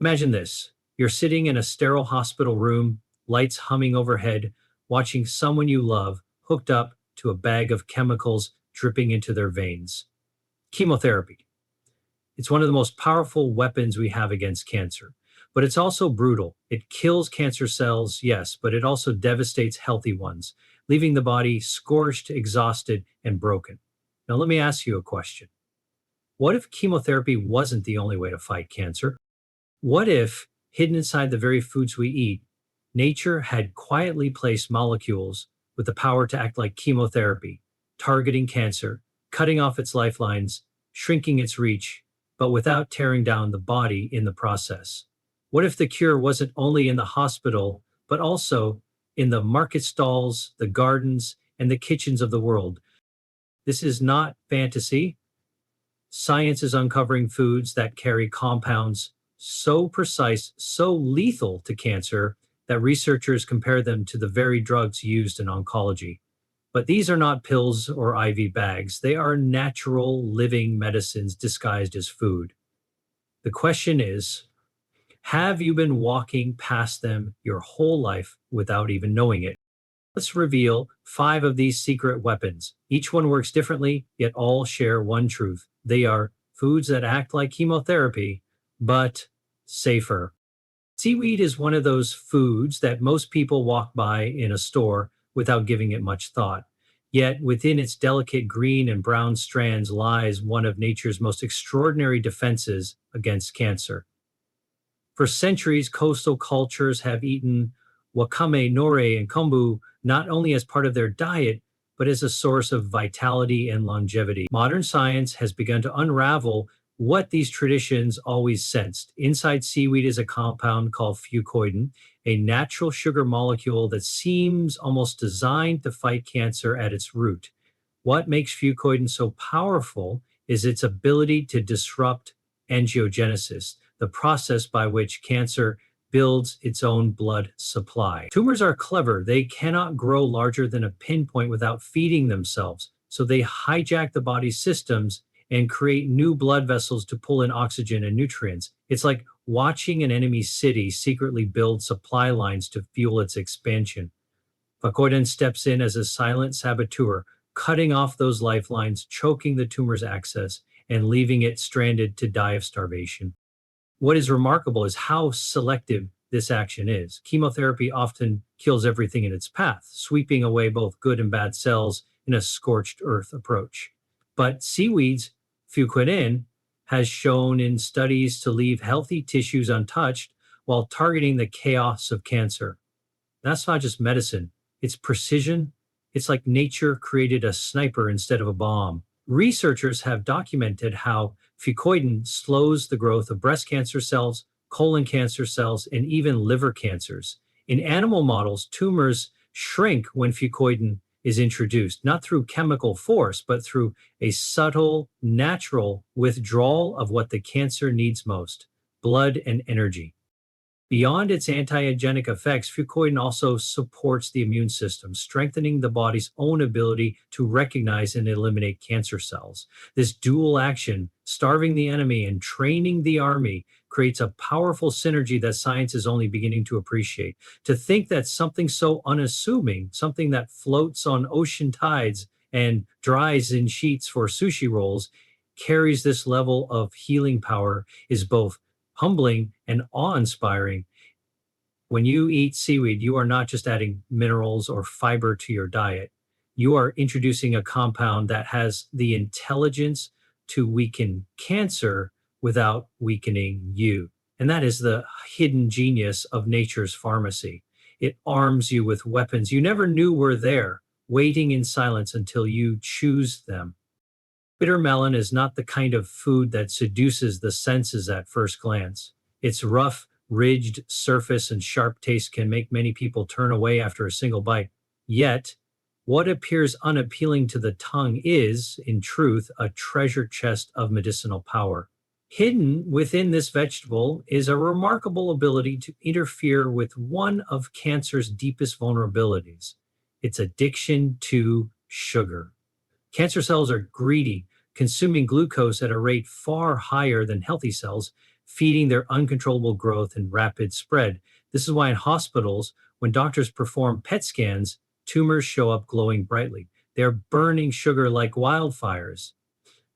Imagine this. You're sitting in a sterile hospital room, lights humming overhead, watching someone you love hooked up to a bag of chemicals dripping into their veins. Chemotherapy. It's one of the most powerful weapons we have against cancer, but it's also brutal. It kills cancer cells, yes, but it also devastates healthy ones, leaving the body scorched, exhausted, and broken. Now, let me ask you a question. What if chemotherapy wasn't the only way to fight cancer? What if, hidden inside the very foods we eat, nature had quietly placed molecules with the power to act like chemotherapy, targeting cancer, cutting off its lifelines, shrinking its reach, but without tearing down the body in the process? What if the cure wasn't only in the hospital, but also in the market stalls, the gardens, and the kitchens of the world? This is not fantasy. Science is uncovering foods that carry compounds so precise, so lethal to cancer that researchers compare them to the very drugs used in oncology. But these are not pills or IV bags. They are natural living medicines disguised as food. The question is, have you been walking past them your whole life without even knowing it? Let's reveal 5 of these secret weapons. Each one works differently, yet all share one truth. They are foods that act like chemotherapy, but safer. Seaweed is one of those foods that most people walk by in a store without giving it much thought. Yet within its delicate green and brown strands lies one of nature's most extraordinary defenses against cancer. For centuries, coastal cultures have eaten wakame, nori, and kombu not only as part of their diet, but as a source of vitality and longevity. Modern science has begun to unravel what these traditions always sensed. Inside seaweed is a compound called fucoidan, a natural sugar molecule that seems almost designed to fight cancer at its root. What makes fucoidan so powerful is its ability to disrupt angiogenesis, the process by which cancer builds its own blood supply. Tumors are clever. They cannot grow larger than a pinpoint without feeding themselves. So they hijack the body's systems and create new blood vessels to pull in oxygen and nutrients. It's like watching an enemy city secretly build supply lines to fuel its expansion. Fucoidan steps in as a silent saboteur, cutting off those lifelines, choking the tumor's access, and leaving it stranded to die of starvation. What is remarkable is how selective this action is. Chemotherapy often kills everything in its path, sweeping away both good and bad cells in a scorched earth approach. But seaweed's fucoidan has shown in studies to leave healthy tissues untouched while targeting the chaos of cancer. That's not just medicine, it's precision. It's like nature created a sniper instead of a bomb. Researchers have documented how fucoidan slows the growth of breast cancer cells, colon cancer cells, and even liver cancers. In animal models, tumors shrink when fucoidan is introduced, not through chemical force, but through a subtle, natural withdrawal of what the cancer needs most: blood and energy. Beyond its antiagenic effects, fucoidan also supports the immune system, strengthening the body's own ability to recognize and eliminate cancer cells. This dual action, starving the enemy and training the army, creates a powerful synergy that science is only beginning to appreciate. To think that something so unassuming, something that floats on ocean tides and dries in sheets for sushi rolls, carries this level of healing power is both humbling and awe-inspiring. When you eat seaweed, you are not just adding minerals or fiber to your diet. You are introducing a compound that has the intelligence to weaken cancer without weakening you. And that is the hidden genius of nature's pharmacy. It arms you with weapons you never knew were there, waiting in silence until you choose them. Bitter melon is not the kind of food that seduces the senses at first glance. Its rough, ridged surface and sharp taste can make many people turn away after a single bite. Yet, what appears unappealing to the tongue is, in truth, a treasure chest of medicinal power. Hidden within this vegetable is a remarkable ability to interfere with one of cancer's deepest vulnerabilities: its addiction to sugar. Cancer cells are greedy, consuming glucose at a rate far higher than healthy cells. feeding their uncontrollable growth and rapid spread. This is why in hospitals, when doctors perform PET scans, tumors show up glowing brightly. They're burning sugar like wildfires.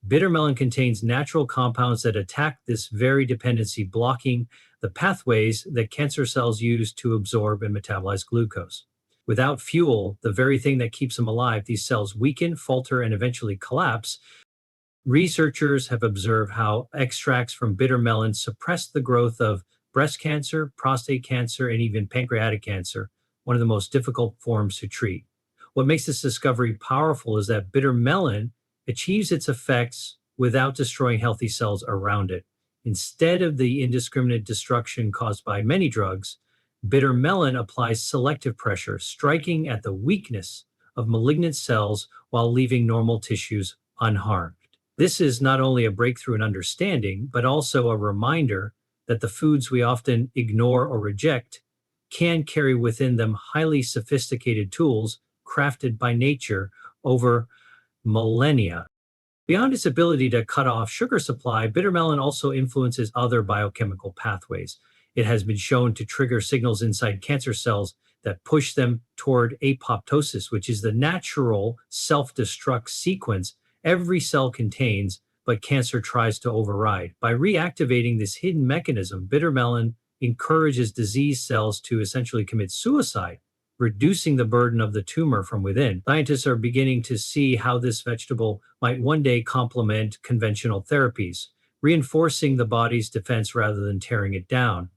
Bitter melon contains natural compounds that attack this very dependency, blocking the pathways that cancer cells use to absorb and metabolize glucose. Without fuel, the very thing that keeps them alive, these cells weaken, falter, and eventually collapse. Researchers have observed how extracts from bitter melon suppress the growth of breast cancer, prostate cancer, and even pancreatic cancer, one of the most difficult forms to treat. What makes this discovery powerful is that bitter melon achieves its effects without destroying healthy cells around it. Instead of the indiscriminate destruction caused by many drugs, bitter melon applies selective pressure, striking at the weakness of malignant cells while leaving normal tissues unharmed. This is not only a breakthrough in understanding, but also a reminder that the foods we often ignore or reject can carry within them highly sophisticated tools crafted by nature over millennia. Beyond its ability to cut off sugar supply, bitter melon also influences other biochemical pathways. It has been shown to trigger signals inside cancer cells that push them toward apoptosis, which is the natural self-destruct sequence every cell contains, but cancer tries to override. By reactivating this hidden mechanism, bitter melon encourages disease cells to essentially commit suicide, reducing the burden of the tumor from within. Scientists are beginning to see how this vegetable might one day complement conventional therapies, reinforcing the body's defense rather than tearing it down.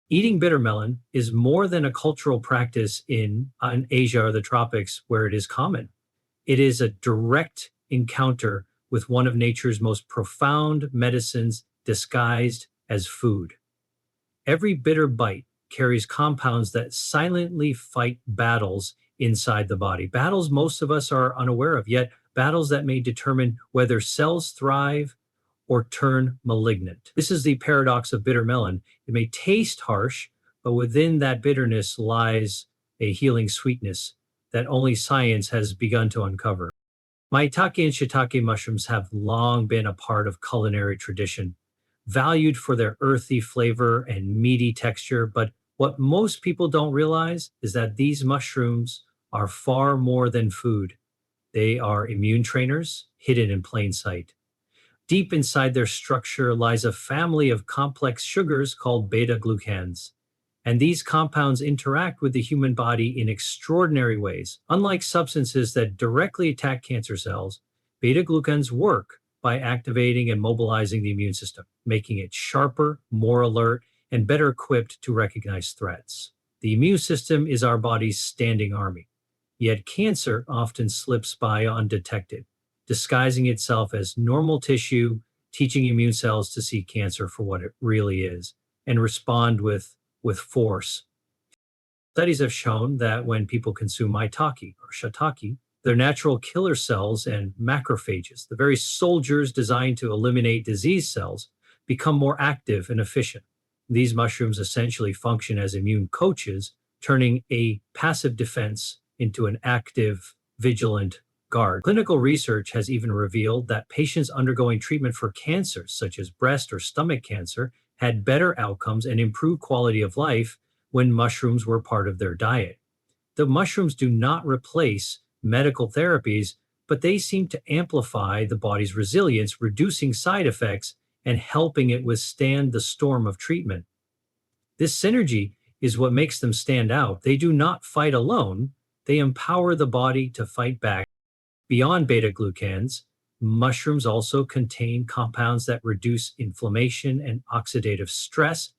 Eating bitter melon is more than a cultural practice in Asia or the tropics where it is common. It is a direct encounter with one of nature's most profound medicines disguised as food. Every bitter bite carries compounds that silently fight battles inside the body, battles most of us are unaware of, yet battles that may determine whether cells thrive or turn malignant. This is the paradox of bitter melon. It may taste harsh, but within that bitterness lies a healing sweetness that only science has begun to uncover. Maitake and shiitake mushrooms have long been a part of culinary tradition, valued for their earthy flavor and meaty texture. But what most people don't realize is that these mushrooms are far more than food. They are immune trainers hidden in plain sight. Deep inside their structure lies a family of complex sugars called beta-glucans. And these compounds interact with the human body in extraordinary ways. Unlike substances that directly attack cancer cells, beta-glucans work by activating and mobilizing the immune system, making it sharper, more alert, and better equipped to recognize threats. The immune system is our body's standing army, yet cancer often slips by undetected, disguising itself as normal tissue, teaching immune cells to see cancer for what it really is and respond with force. Studies have shown that when people consume maitake or shiitake, their natural killer cells and macrophages, the very soldiers designed to eliminate disease cells, become more active and efficient. These mushrooms essentially function as immune coaches, turning a passive defense into an active, vigilant guard. Clinical research has even revealed that patients undergoing treatment for cancers, such as breast or stomach cancer, had better outcomes and improved quality of life when mushrooms were part of their diet. The mushrooms do not replace medical therapies, but they seem to amplify the body's resilience, reducing side effects and helping it withstand the storm of treatment. This synergy is what makes them stand out. They do not fight alone, they empower the body to fight back. Beyond beta-glucans, mushrooms also contain compounds that reduce inflammation and oxidative stress,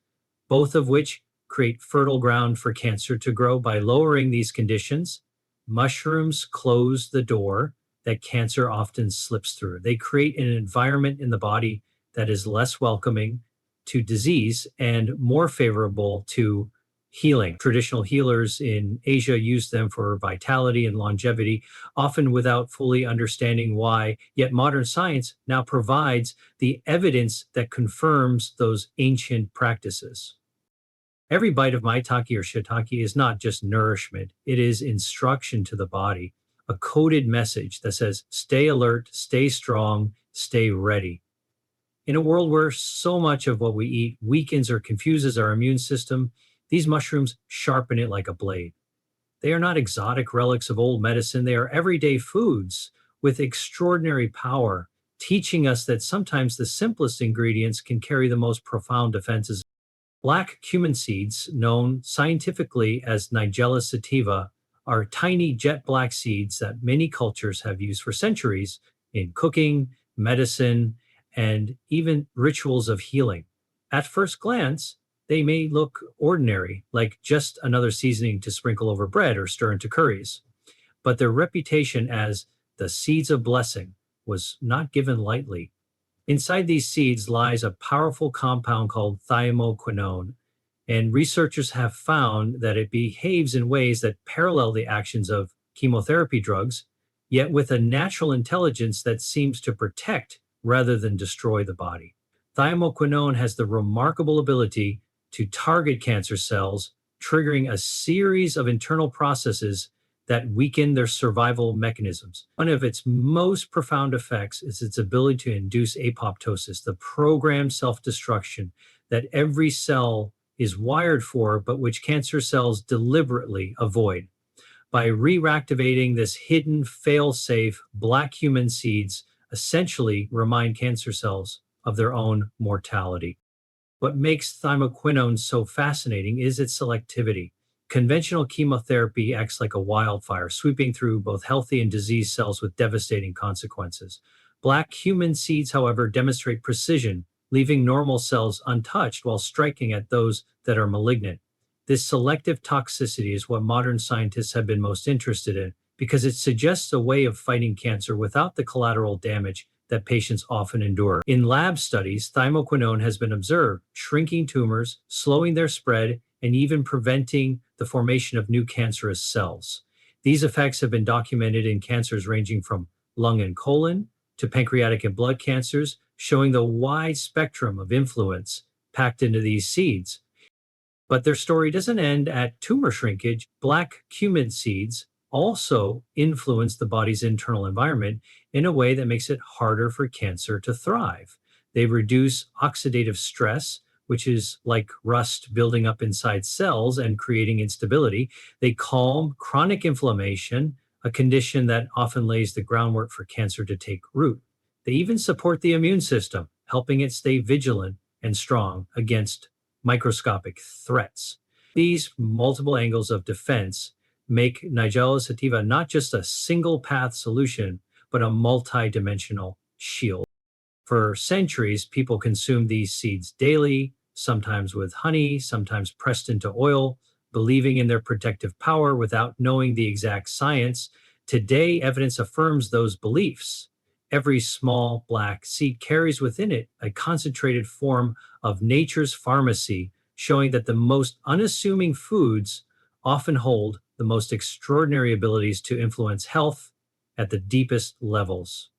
both of which create fertile ground for cancer to grow. By lowering these conditions, mushrooms close the door that cancer often slips through. They create an environment in the body that is less welcoming to disease and more favorable to healing. Traditional healers in Asia use them for vitality and longevity, often without fully understanding why. Yet modern science now provides the evidence that confirms those ancient practices. Every bite of maitake or shiitake is not just nourishment, it is instruction to the body, a coded message that says, stay alert, stay strong, stay ready. In a world where so much of what we eat weakens or confuses our immune system, these mushrooms sharpen it like a blade. They are not exotic relics of old medicine, they are everyday foods with extraordinary power, teaching us that sometimes the simplest ingredients can carry the most profound defenses. Black cumin seeds, known scientifically as Nigella sativa, are tiny jet black seeds that many cultures have used for centuries in cooking, medicine, and even rituals of healing. At first glance, they may look ordinary, like just another seasoning to sprinkle over bread or stir into curries. But their reputation as the seeds of blessing was not given lightly. Inside these seeds lies a powerful compound called thymoquinone, and researchers have found that it behaves in ways that parallel the actions of chemotherapy drugs, yet with a natural intelligence that seems to protect rather than destroy the body. Thymoquinone has the remarkable ability to target cancer cells, triggering a series of internal processes that weaken their survival mechanisms. One of its most profound effects is its ability to induce apoptosis, the programmed self-destruction that every cell is wired for, but which cancer cells deliberately avoid. By reactivating this hidden, fail-safe black human seeds, essentially remind cancer cells of their own mortality. What makes thymoquinone so fascinating is its selectivity. Conventional chemotherapy acts like a wildfire, sweeping through both healthy and diseased cells with devastating consequences. Black human seeds, however, demonstrate precision, leaving normal cells untouched while striking at those that are malignant. This selective toxicity is what modern scientists have been most interested in because it suggests a way of fighting cancer without the collateral damage that patients often endure. In lab studies, thymoquinone has been observed shrinking tumors, slowing their spread, and even preventing the formation of new cancerous cells. These effects have been documented in cancers ranging from lung and colon to pancreatic and blood cancers, showing the wide spectrum of influence packed into these seeds. But their story doesn't end at tumor shrinkage. Black cumin seeds also influence the body's internal environment in a way that makes it harder for cancer to thrive. They reduce oxidative stress, which is like rust building up inside cells and creating instability. They calm chronic inflammation, a condition that often lays the groundwork for cancer to take root. They even support the immune system, helping it stay vigilant and strong against microscopic threats. These multiple angles of defense make Nigella sativa not just a single path solution, but a multi-dimensional shield. For centuries, people consumed these seeds daily, sometimes with honey, sometimes pressed into oil, believing in their protective power without knowing the exact science. Today, evidence affirms those beliefs. Every small black seed carries within it a concentrated form of nature's pharmacy, showing that the most unassuming foods often hold the most extraordinary abilities to influence health at the deepest levels.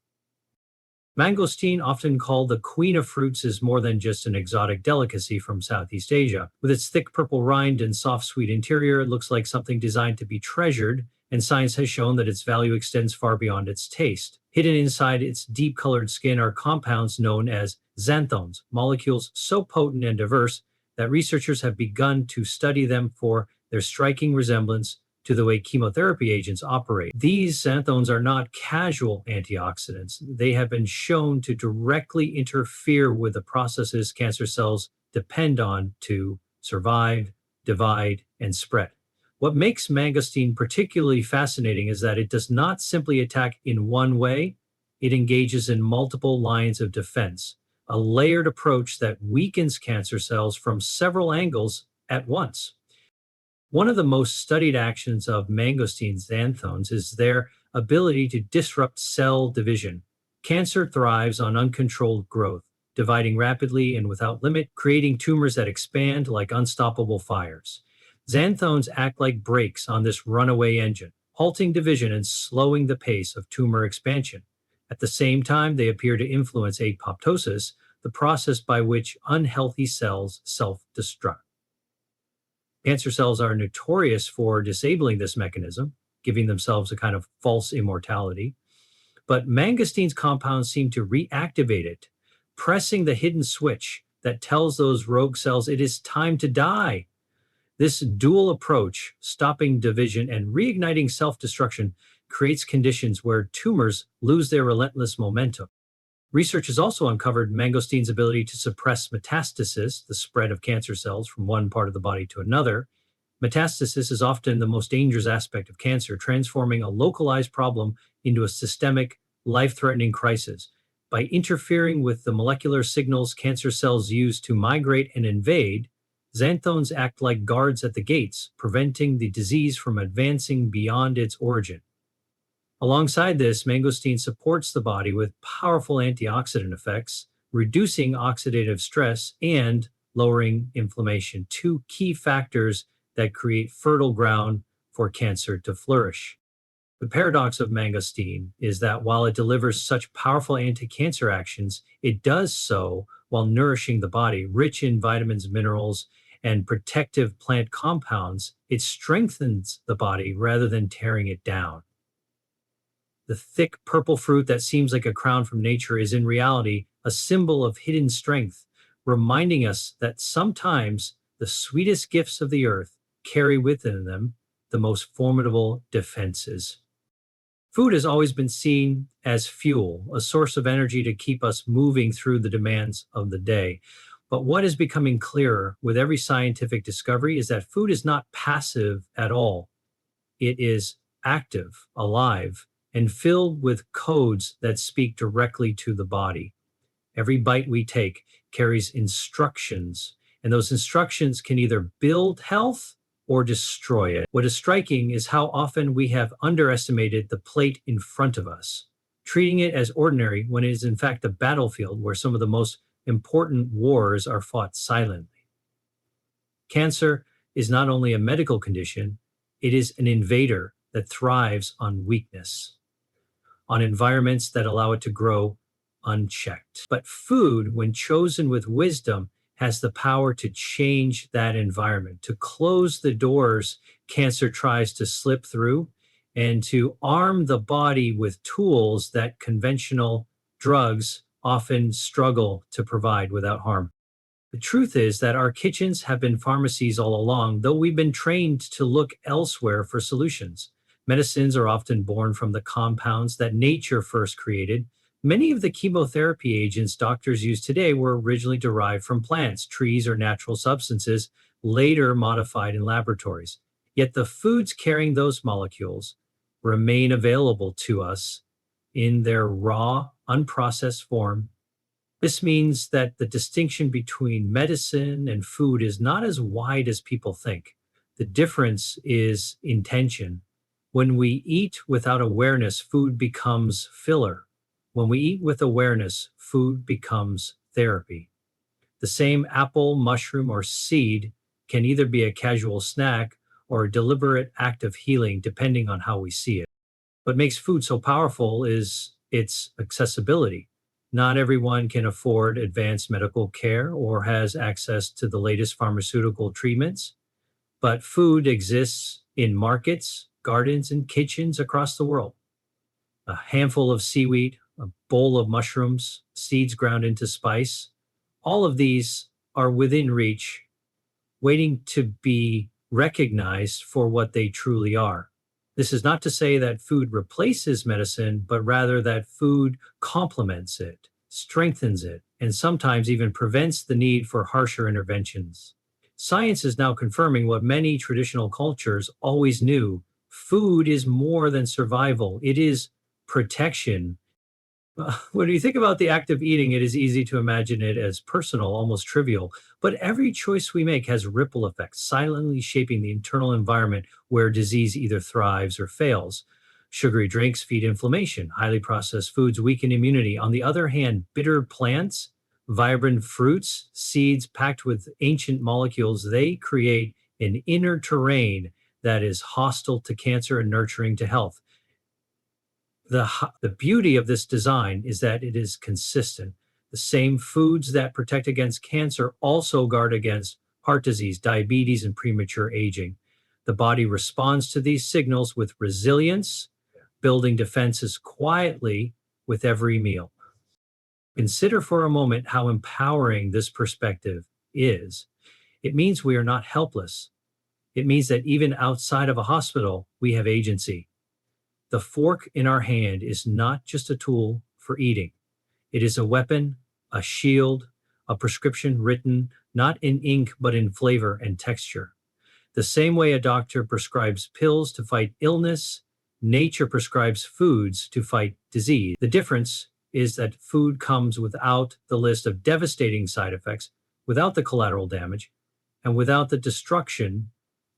Mangosteen, often called the queen of fruits, is more than just an exotic delicacy from Southeast Asia. With its thick purple rind and soft sweet interior, it looks like something designed to be treasured, and science has shown that its value extends far beyond its taste. Hidden inside its deep-colored skin are compounds known as xanthones, molecules so potent and diverse that researchers have begun to study them for their striking resemblance to the way chemotherapy agents operate. These xanthones are not casual antioxidants. They have been shown to directly interfere with the processes cancer cells depend on to survive, divide, and spread. What makes mangosteen particularly fascinating is that it does not simply attack in one way, it engages in multiple lines of defense, a layered approach that weakens cancer cells from several angles at once. One of the most studied actions of mangosteen xanthones is their ability to disrupt cell division. Cancer thrives on uncontrolled growth, dividing rapidly and without limit, creating tumors that expand like unstoppable fires. Xanthones act like brakes on this runaway engine, halting division and slowing the pace of tumor expansion. At the same time, they appear to influence apoptosis, the process by which unhealthy cells self-destruct. Cancer cells are notorious for disabling this mechanism, giving themselves a kind of false immortality. But mangosteen's compounds seem to reactivate it pressing the hidden switch that tells those rogue cells it is time to die. This dual approach, stopping division and reigniting self destruction, creates conditions where tumors lose their relentless momentum. Research has also uncovered mangosteen's ability to suppress metastasis, the spread of cancer cells from one part of the body to another. Metastasis is often the most dangerous aspect of cancer, transforming a localized problem into a systemic, life threatening crisis. By interfering with the molecular signals cancer cells use to migrate and invade, xanthones act like guards at the gates, preventing the disease from advancing beyond its origin. Alongside this, mangosteen supports the body with powerful antioxidant effects, reducing oxidative stress and lowering inflammation, two key factors that create fertile ground for cancer to flourish. The paradox of mangosteen is that while it delivers such powerful anti-cancer actions, it does so while nourishing the body, rich in vitamins, minerals, and protective plant compounds. It strengthens the body rather than tearing it down. The thick purple fruit that seems like a crown from nature is in reality a symbol of hidden strength, reminding us that sometimes the sweetest gifts of the earth carry within them the most formidable defenses. Food has always been seen as fuel, a source of energy to keep us moving through the demands of the day. But what is becoming clearer with every scientific discovery is that food is not passive at all. It is active, alive, and filled with codes that speak directly to the body. Every bite we take carries instructions, and those instructions can either build health or destroy it. What is striking is how often we have underestimated the plate in front of us, treating it as ordinary when it is in fact a battlefield where some of the most important wars are fought silently. Cancer is not only a medical condition, it is an invader that thrives on weakness, on environments that allow it to grow unchecked. But food, when chosen with wisdom, has the power to change that environment, to close the doors cancer tries to slip through, and to arm the body with tools that conventional drugs often struggle to provide without harm. The truth is that our kitchens have been pharmacies all along, though we've been trained to look elsewhere for solutions. Medicines are often born from the compounds that nature first created. Many of the chemotherapy agents doctors use today were originally derived from plants, trees, or natural substances, later modified in laboratories. Yet the foods carrying those molecules remain available to us in their raw, unprocessed form. This means that the distinction between medicine and food is not as wide as people think. The difference is intention. When we eat without awareness, food becomes filler. When we eat with awareness, food becomes therapy. The same apple, mushroom, or seed can either be a casual snack or a deliberate act of healing, depending on how we see it. What makes food so powerful is its accessibility. Not everyone can afford advanced medical care or has access to the latest pharmaceutical treatments, but food exists in markets, gardens, and kitchens across the world. A handful of seaweed, a bowl of mushrooms, seeds ground into spice, all of these are within reach, waiting to be recognized for what they truly are. This is not to say that food replaces medicine, but rather that food complements it, strengthens it, and sometimes even prevents the need for harsher interventions. Science is now confirming what many traditional cultures always knew. Food is more than survival, it is protection. When you think about the act of eating, it is easy to imagine it as personal, almost trivial. But every choice we make has ripple effects, silently shaping the internal environment where disease either thrives or fails. Sugary drinks feed inflammation. Highly processed foods weaken immunity. On the other hand, bitter plants, vibrant fruits, seeds packed with ancient molecules, they create an inner terrain that is hostile to cancer and nurturing to health. The beauty of this design is that it is consistent. The same foods that protect against cancer also guard against heart disease, diabetes, and premature aging. The body responds to these signals with resilience, building defenses quietly with every meal. Consider for a moment how empowering this perspective is. It means we are not helpless. It means that even outside of a hospital, we have agency. The fork in our hand is not just a tool for eating. It is a weapon, a shield, a prescription written not in ink but in flavor and texture. The same way a doctor prescribes pills to fight illness, nature prescribes foods to fight disease. The difference is that food comes without the list of devastating side effects, without the collateral damage, and without the destruction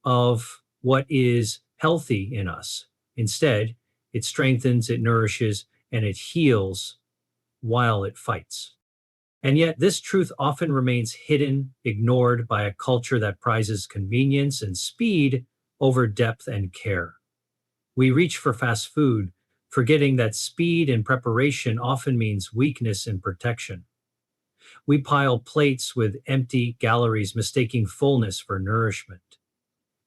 of what is healthy in us. Instead, it strengthens, it nourishes, and it heals while it fights. And yet, this truth often remains hidden, ignored by a culture that prizes convenience and speed over depth and care. We reach for fast food, forgetting that speed and preparation often means weakness and protection. We pile plates with empty galleries, mistaking fullness for nourishment.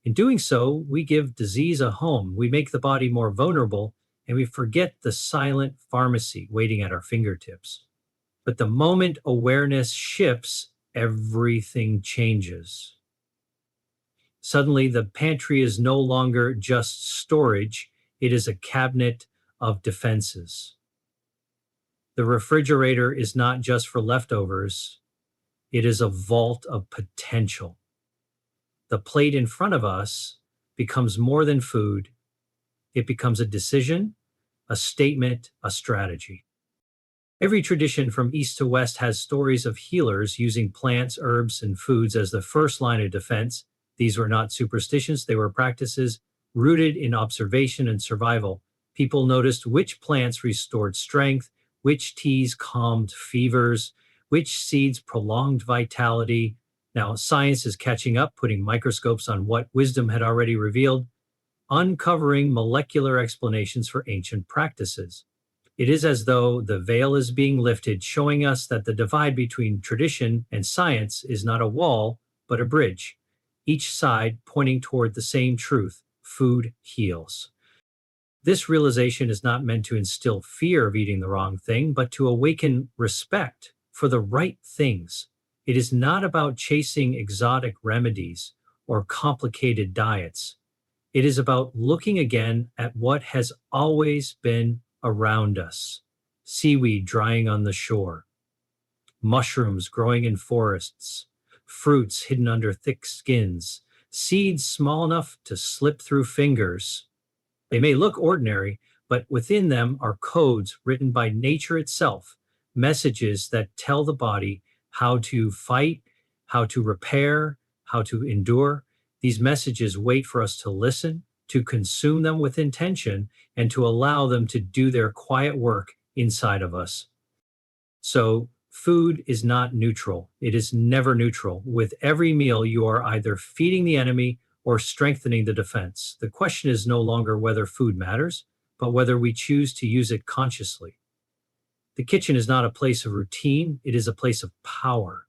In doing so, we give disease a home, we make the body more vulnerable, and we forget the silent pharmacy waiting at our fingertips. But the moment awareness shifts, everything changes. Suddenly, the pantry is no longer just storage, it is a cabinet of defenses. The refrigerator is not just for leftovers, it is a vault of potential. The plate in front of us becomes more than food, it becomes a decision, a statement, a strategy. Every tradition from east to west has stories of healers using plants, herbs, and foods as the first line of defense. These were not superstitions, they were practices rooted in observation and survival. People noticed which plants restored strength, which teas calmed fevers, which seeds prolonged vitality. Now, science is catching up, putting microscopes on what wisdom had already revealed, uncovering molecular explanations for ancient practices. It is as though the veil is being lifted, showing us that the divide between tradition and science is not a wall, but a bridge, each side pointing toward the same truth: food heals. This realization is not meant to instill fear of eating the wrong thing, but to awaken respect for the right things. It is not about chasing exotic remedies or complicated diets. It is about looking again at what has always been around us: seaweed drying on the shore, mushrooms growing in forests, fruits hidden under thick skins, seeds small enough to slip through fingers. They may look ordinary, but within them are codes written by nature itself, messages that tell the body how to fight, how to repair, how to endure. These messages wait for us to listen, to consume them with intention, and to allow them to do their quiet work inside of us. So, food is not neutral. It is never neutral. With every meal, you are either feeding the enemy or strengthening the defense. The question is no longer whether food matters, but whether we choose to use it consciously. The kitchen is not a place of routine, it is a place of power.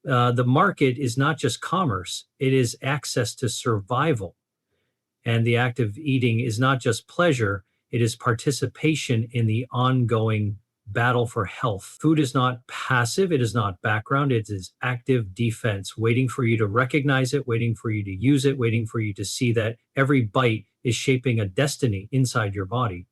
The market is not just commerce, it is access to survival. And the act of eating is not just pleasure, it is participation in the ongoing battle for health. Food is not passive, it is not background, it is active defense, waiting for you to recognize it, waiting for you to use it, waiting for you to see that every bite is shaping a destiny inside your body.